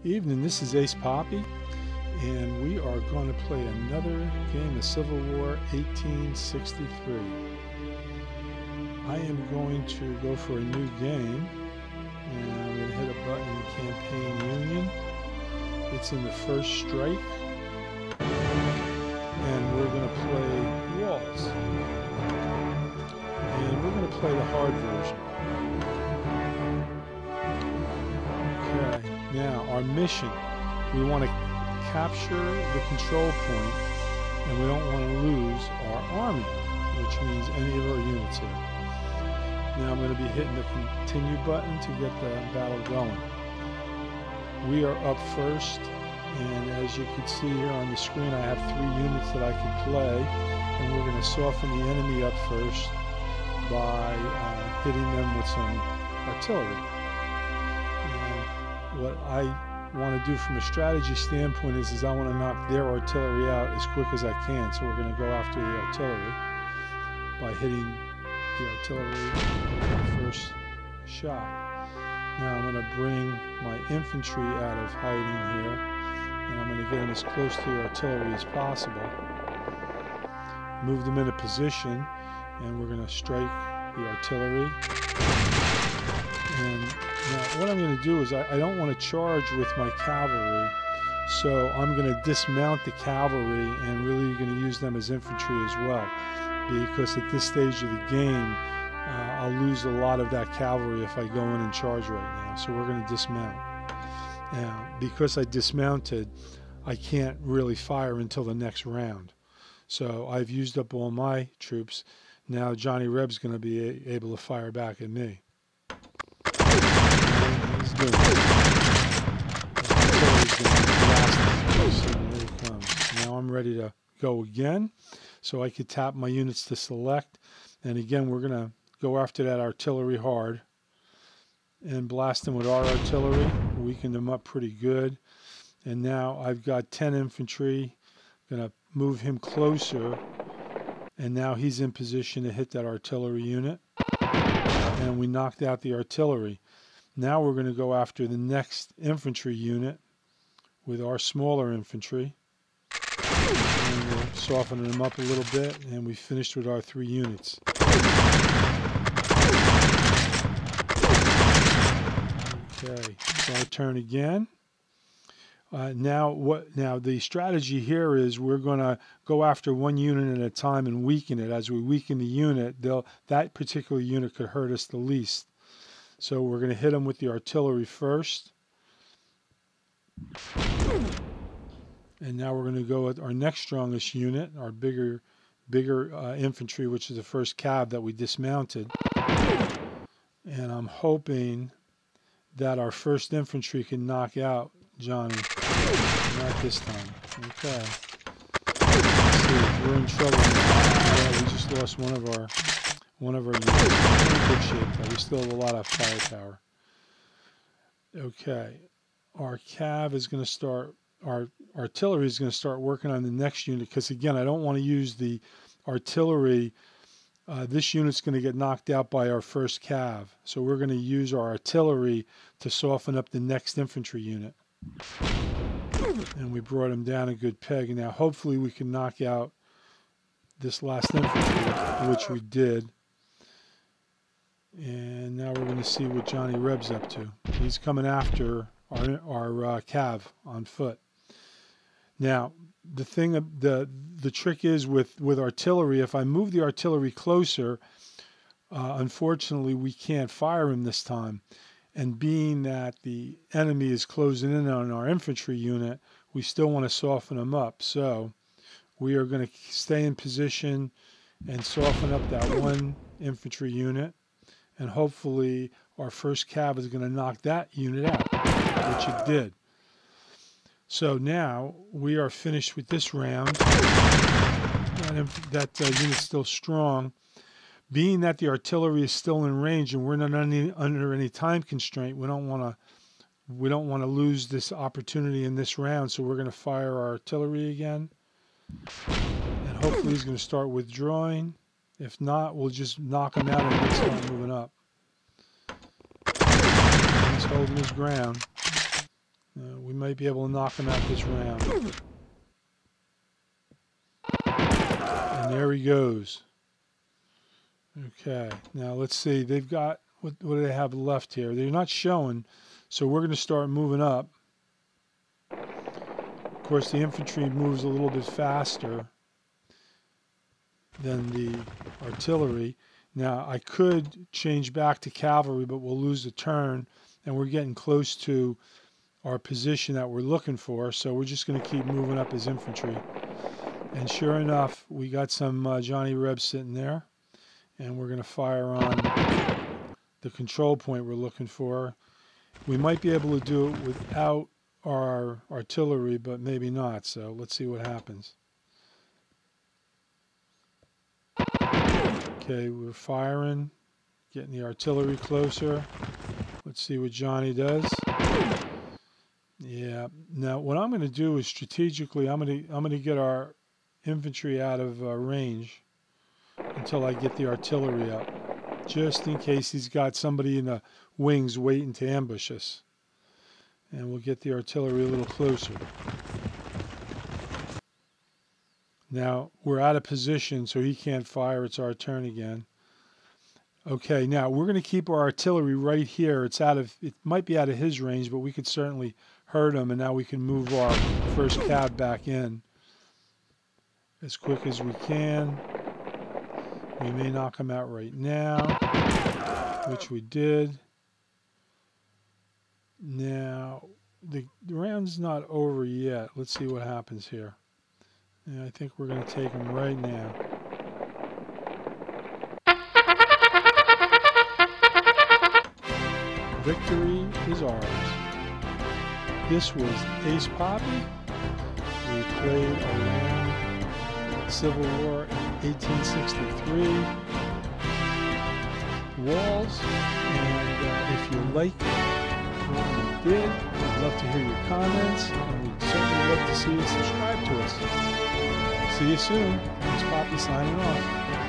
Evening, this is Ace Poppy, and we are going to play another game of Civil War 1863. I am going to go for a new game, and I'm going to hit a button, Campaign Union. It's in the first strike, and we're going to play Walls. And we're going to play the hard version. Okay. Now, our mission, we want to capture the control point, and we don't want to lose our army, which means any of our units here. Now I'm going to be hitting the continue button to get the battle going. We are up first, and as you can see here on the screen, I have 3 units that I can play, and we're going to soften the enemy up first by hitting them with some artillery. What I want to do from a strategy standpoint is I want to knock their artillery out as quick as I can. So we're going to go after the artillery by hitting the artillery first shot. Now I'm going to bring my infantry out of hiding here, and I'm going to get them as close to the artillery as possible. Move them into position, and we're going to strike the artillery. And now what I'm going to do is I don't want to charge with my cavalry, so I'm going to dismount the cavalry and really going to use them as infantry as well, because at this stage of the game I'll lose a lot of that cavalry if I go in and charge right now. So we're going to dismount. Now, because I dismounted, I can't really fire until the next round. So I've used up all my troops. Now Johnny Reb's going to be able to fire back at me. He's doing it. Here he comes. Now I'm ready to go again, so I could tap my units to select, and again we're going to go after that artillery hard and blast them with our artillery. Weaken them up pretty good. And now I've got 10 infantry. Going to move him closer, and now he's in position to hit that artillery unit, and we knocked out the artillery. Now we're going to go after the next infantry unit with our smaller infantry, and we're softening them up a little bit, and we finished with our 3 units. Okay, so our turn again. Now the strategy here is we're going to go after 1 unit at a time and weaken it. As we weaken the unit, that particular unit could hurt us the least. So we're going to hit them with the artillery first. And now we're going to go with our next strongest unit, our bigger infantry, which is the first cav that we dismounted. And I'm hoping that our first infantry can knock out Johnny. Not this time. Okay. Let's see, we're in trouble now. Yeah, we just lost one of our units. We're in good shape, though. We still have a lot of firepower. Okay. Our cav is going to start, our artillery is going to start working on the next unit, because again, I don't want to use the artillery. This unit's going to get knocked out by our first cav. So we're going to use our artillery to soften up the next infantry unit. And we brought him down a good peg. And now hopefully we can knock out this last infantry, which we did. And now we're going to see what Johnny Reb's up to. He's coming after our cav on foot. Now, the trick is with artillery, if I move the artillery closer, unfortunately we can't fire him this time. And being that the enemy is closing in on our infantry unit, we still want to soften them up. So we are going to stay in position and soften up that 1 infantry unit. And hopefully our first cav is going to knock that unit out, which it did. So now we are finished with this round. That unit's still strong. Being that the artillery is still in range and we're not under any time constraint, we don't want to lose this opportunity in this round. So we're going to fire our artillery again, and hopefully he's going to start withdrawing. If not, we'll just knock him out and then start moving up. He's holding his ground. We might be able to knock them out this round. And there he goes. Okay, now let's see. They've got, what do they have left here? They're not showing, so we're going to start moving up. Of course, the infantry moves a little bit faster than the artillery. Now, I could change back to cavalry, but we'll lose a turn, and we're getting close to our position that we're looking for, so we're just going to keep moving up as infantry. And sure enough, we got some Johnny Rebs sitting there, and we're going to fire on the control point we're looking for. We might be able to do it without our artillery, but maybe not, so let's see what happens. Okay, we're firing, getting the artillery closer. Let's see what Johnny does. Yeah, now what I'm going to do is strategically, I'm going to get our infantry out of range until I get the artillery up, just in case he's got somebody in the wings waiting to ambush us. And we'll get the artillery a little closer. Now, we're out of position, so he can't fire. It's our turn again. Okay, now we're going to keep our artillery right here. It might be out of his range, but we could certainly hurt him, and now we can move our first cav back in as quick as we can. We may knock him out right now, which we did. Now, the round's not over yet. Let's see what happens here. Yeah, I think we're going to take him right now. Victory is ours. This was Ace Poppy. We played around Civil War in 1863. Walls. And if you like what we did, we'd love to hear your comments. And we'd certainly love to see you subscribe to us. See you soon. Ace Poppy signing off.